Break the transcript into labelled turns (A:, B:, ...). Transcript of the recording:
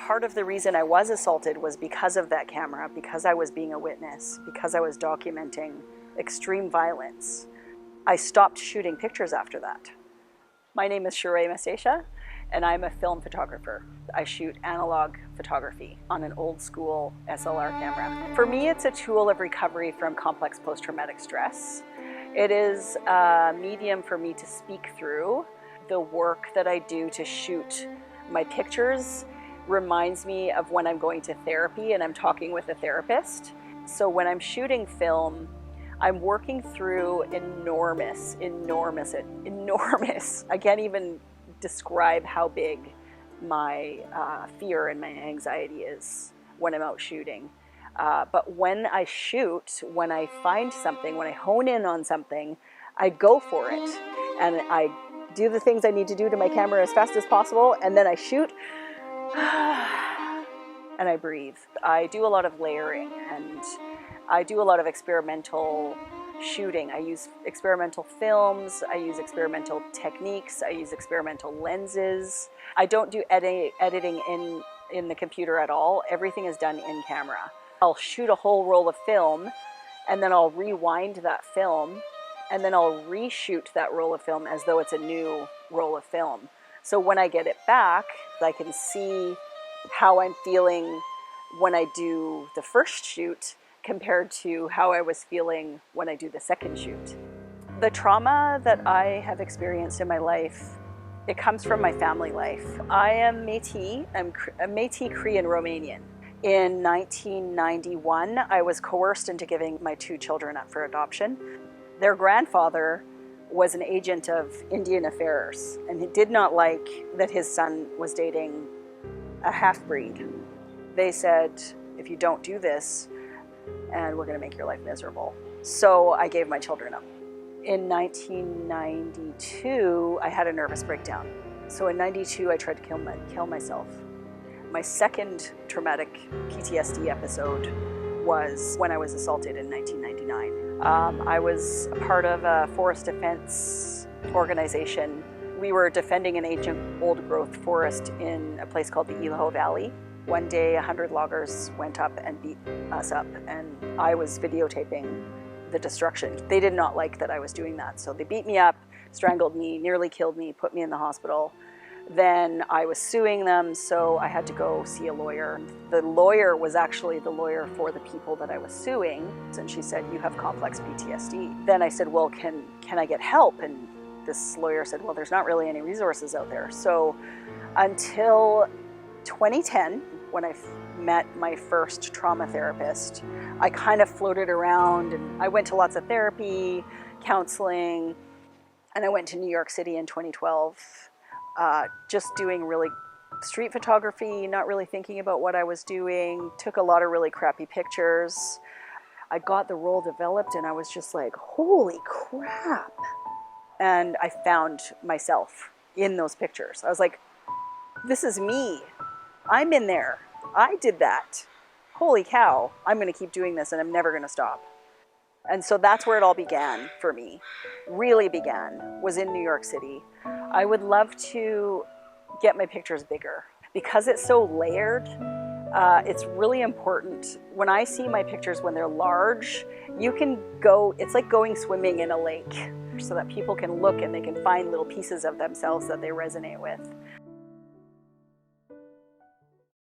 A: Part of the reason I was assaulted was because of that camera, because I was being a witness, because I was documenting extreme violence. I stopped shooting pictures after that. My name is Layers-Sharai Mustatia, and I'm a film photographer. I shoot analog photography on an old school SLR camera. For me, it's a tool of recovery from complex post-traumatic stress. It is a medium for me to speak through. The work that I do to shoot my pictures reminds me of when I'm going to therapy and I'm talking with a therapist. So when I'm shooting film, I'm working through enormous, I can't even describe how big my fear and my anxiety is when I'm out shooting. But when I shoot, when I find something, when I hone in on something, I go for it. And I do the things I need to do to my camera as fast as possible, and then I shoot, and I breathe. I do a lot of layering, and I do a lot of experimental shooting. I use experimental films, I use experimental techniques, I use experimental lenses. I don't do editing in the computer at all. Everything is done in camera. I'll shoot a whole roll of film, and then I'll rewind that film, and then I'll reshoot that roll of film as though it's a new roll of film. So when I get it back, I can see how I'm feeling when I do the first shoot compared to how I was feeling when I do the second shoot. The trauma that I have experienced in my life, it comes from my family life. I am Métis. I'm a Métis Korean Romanian. In 1991, I was coerced into giving my 2 children up for adoption. Their grandfather was an agent of Indian Affairs, and he did not like that his son was dating a half-breed. They said, if you don't do this, and we're going to make your life miserable. So I gave my children up. In 1992, I had a nervous breakdown. So in 92, I tried to kill myself. My second traumatic PTSD episode was when I was assaulted in 1999. I was a part of a forest defense organization. We were defending an ancient old-growth forest in a place called the Idaho Valley. One day, 100 loggers went up and beat us up, and I was videotaping the destruction. They did not like that I was doing that, so they beat me up, strangled me, nearly killed me, put me in the hospital. Then I was suing them, so I had to go see a lawyer. The lawyer was actually the lawyer for the people that I was suing, and she said, you have complex PTSD. Then I said, well, can I get help? And this lawyer said, well, there's not really any resources out there. So until 2010, when I met my first trauma therapist, I kind of floated around, and I went to lots of therapy, counseling, and I went to New York City in 2012. Just doing really street photography, not really thinking about what I was doing, took a lot of really crappy pictures. I got the role developed, and I was just like, holy crap. And I found myself in those pictures. I was like, this is me. I'm in there. I did that. Holy cow, I'm going to keep doing this, and I'm never going to stop. And so that's where it all began for me. Really began, was in New York City. I would love to get my pictures bigger. Because it's so layered, it's really important. When I see my pictures when they're large, you can go, it's like going swimming in a lake, so that people can look and they can find little pieces of themselves that they resonate with.